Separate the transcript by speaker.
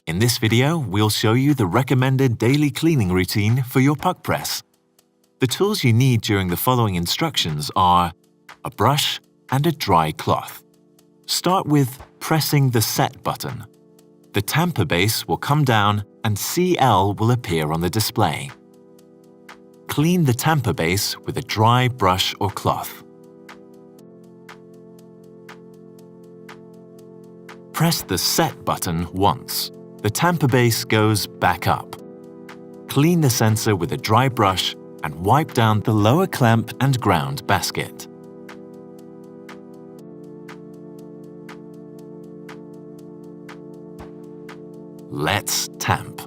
Speaker 1: In this video, we'll show you the recommended daily cleaning routine for your PUQ press. The tools you need during the following instructions are a brush and a dry cloth. Start with pressing the Set button. The Tamper base will come down and CL will appear on the display. Clean the Tamper base with a dry brush or cloth. Press the Set button once. The Tamper base goes back up. Clean the sensor with a dry brush and wipe down the lower clamp and ground basket. Let's tamp.